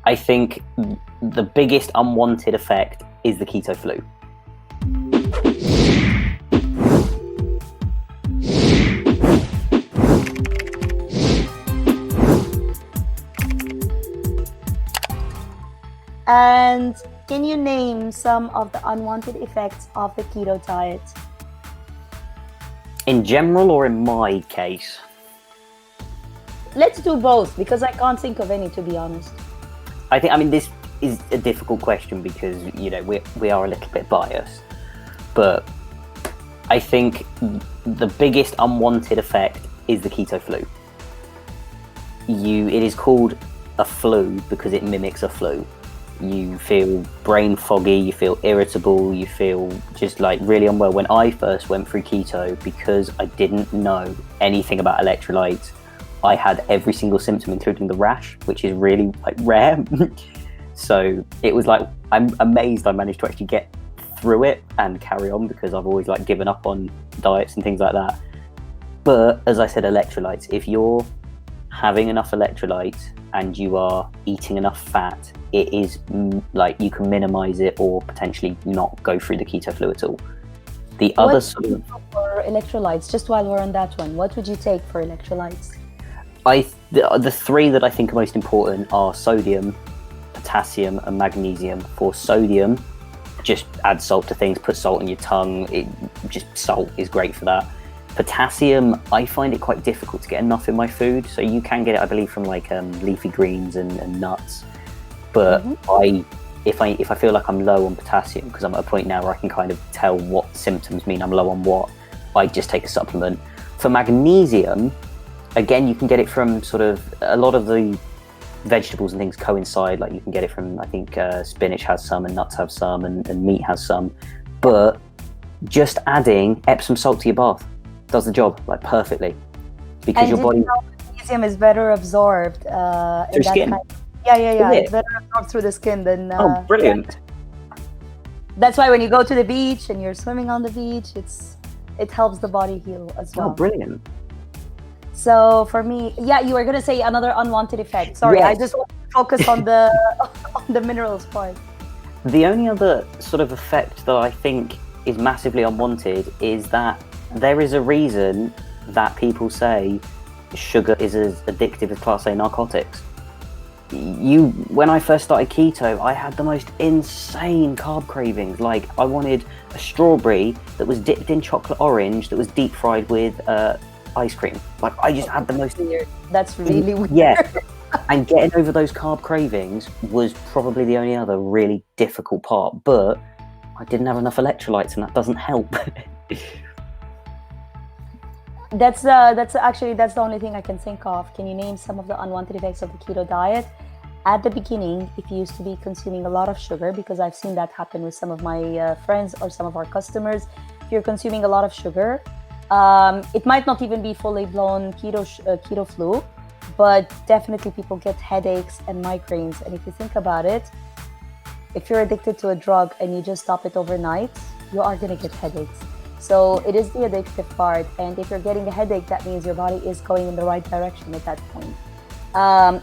I think the biggest unwanted effect is the keto flu. And can you name some of the unwanted effects of the keto diet? In general or in my case? Let's do both, because I can't think of any, to be honest. I mean, this is a difficult question because, you know, we are a little bit biased. But I think the biggest unwanted effect is the keto flu. It is called a flu because it mimics a flu. You feel brain foggy, you feel irritable, you feel just like really unwell. When I first went through keto, because I didn't know anything about electrolytes, I had every single symptom, including the rash, which is really like rare. So it was like, I'm amazed I managed to actually get through it and carry on, because I've always like given up on diets and things like that. But as I said, electrolytes, if you're having enough electrolytes and you are eating enough fat, it is like you can minimize it or potentially not go through the keto flu at all. The other sort of for electrolytes, just while we're on that one, what would you take for electrolytes? the three that I think are most important are sodium, potassium, and magnesium. For sodium, just add salt to things, put salt in your tongue. Salt is great for that. Potassium, I find it quite difficult to get enough in my food. So you can get it, I believe, from like leafy greens and nuts. But if I feel like I'm low on potassium, because I'm at a point now where I can kind of tell what symptoms mean I'm low on what, I just take a supplement. For magnesium, again, you can get it from sort of a lot of the vegetables and things coincide. Like you can get it from, I think spinach has some and nuts have some and meat has some. But just adding Epsom salt to your bath does the job like perfectly, because your body. Magnesium is better absorbed through skin. Yeah. It's better absorbed through the skin than. Oh, brilliant! That's why when you go to the beach and you're swimming on the beach, it helps the body heal as well. Oh, brilliant! So for me, you were gonna say another unwanted effect. Sorry, yes. I just want to focus on the on the minerals part. The only other sort of effect that I think is massively unwanted is that there is a reason that people say sugar is as addictive as Class A narcotics. When I first started keto, I had the most insane carb cravings. Like I wanted a strawberry that was dipped in chocolate orange that was deep fried with ice cream. Like I just had the most weird. That's really weird. Yeah. And getting over those carb cravings was probably the only other really difficult part. But I didn't have enough electrolytes, and that doesn't help. That's the only thing I can think of. Can you name some of the unwanted effects of the keto diet? At the beginning, if you used to be consuming a lot of sugar, because I've seen that happen with some of my friends or some of our customers, if you're consuming a lot of sugar, it might not even be fully blown keto flu, but definitely people get headaches and migraines. And if you think about it, if you're addicted to a drug and you just stop it overnight, you are going to get headaches. So it is the addictive part. And if you're getting a headache, that means your body is going in the right direction at that point.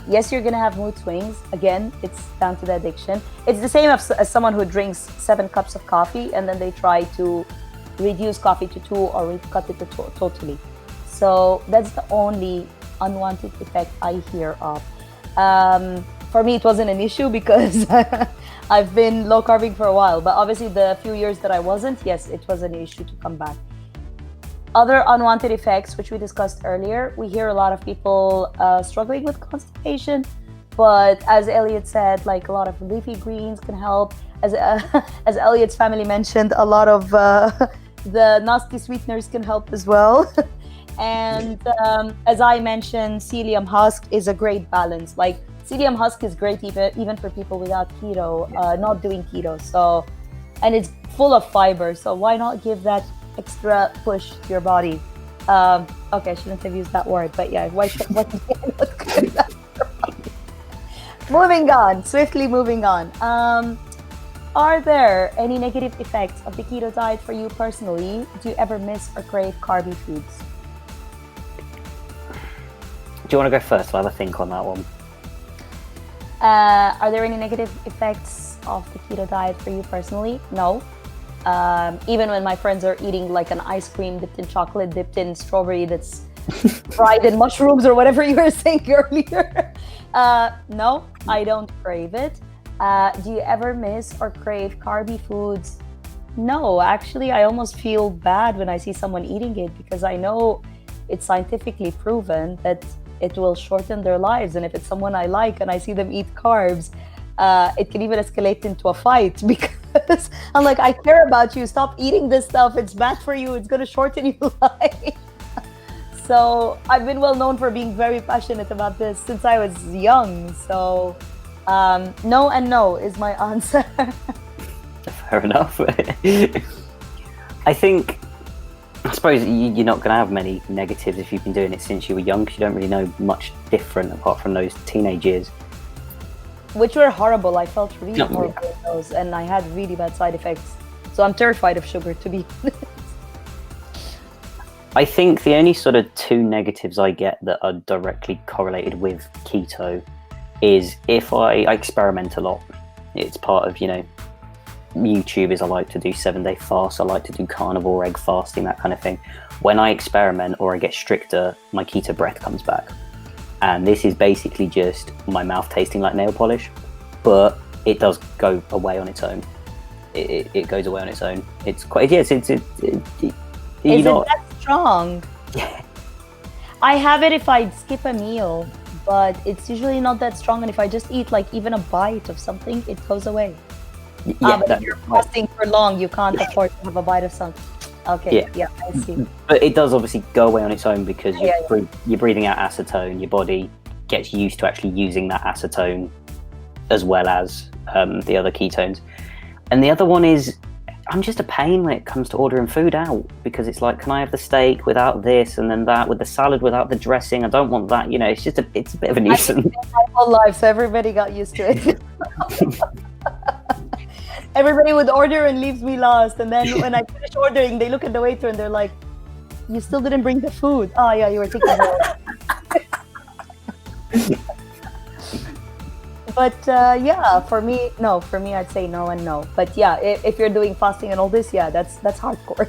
Yes, you're going to have mood swings. Again, it's down to the addiction. It's the same as someone who drinks 7 cups of coffee and then they try to reduce coffee to 2 or cut it to totally. So that's the only unwanted effect I hear of. For me, it wasn't an issue because I've been low carbing for a while, but obviously the few years that I wasn't, yes, it was an issue to come back. Other unwanted effects, which we discussed earlier, we hear a lot of people struggling with constipation, but as Elliot said, like a lot of leafy greens can help. As Elliot's family mentioned, a lot of the nasty sweeteners can help as well. And as I mentioned, psyllium husk is a great balance. Like psyllium husk is great even for people without keto, not doing keto. So, and it's full of fiber. So why not give that extra push to your body? Okay, I shouldn't have used that word, but yeah, why not give that to your body? Moving on, swiftly moving on. Are there any negative effects of the keto diet for you personally? Do you ever miss or crave carby foods? Do you want to go first? I'll have a think on that one. Are there any negative effects of the keto diet for you personally? No. Even when my friends are eating like an ice cream dipped in chocolate, dipped in strawberry that's fried in mushrooms or whatever you were saying earlier. No, I don't crave it. Do you ever miss or crave carby foods? No, actually, I almost feel bad when I see someone eating it because I know it's scientifically proven that it will shorten their lives. And if it's someone I like and I see them eat carbs, it can even escalate into a fight because I'm like, I care about you. Stop eating this stuff. It's bad for you. It's going to shorten your life. So I've been well known for being very passionate about this since I was young. So no and no is my answer. Fair enough. I suppose you're not going to have many negatives if you've been doing it since you were young, because you don't really know much different apart from those teenage years. Which were horrible. I felt really horrible in those, and I had really bad side effects. So I'm terrified of sugar, to be honest. I think the only sort of two negatives I get that are directly correlated with keto is if I experiment a lot. It's part of, YouTube is I like to do 7-day fasts, I like to do carnivore egg fasting, that kind of thing. When I experiment or I get stricter, my keto breath comes back. And this is basically just my mouth tasting like nail polish, but it does go away on its own. It goes away on its own. It's quite, yes, is it that strong? Yeah. I have it if I skip a meal, but it's usually not that strong. And if I just eat like even a bite of something, it goes away. Yeah, but if you're fasting for long, you can't afford to have a bite of something. Okay, yeah, I see. But it does obviously go away on its own because you're breathing out acetone. Your body gets used to actually using that acetone as well as the other ketones. And the other one is, I'm just a pain when it comes to ordering food out, because it's like, can I have the steak without this, and then that with the salad without the dressing? I don't want that. It's just it's a bit of a nuisance. I did my whole life, so everybody got used to it. Everybody would order and leaves me last, and then when I finish ordering, they look at the waiter and they're like, "You still didn't bring the food." Oh yeah, you were taking it. But for me, I'd say no and no. But yeah, if you're doing fasting and all this, yeah, that's hardcore.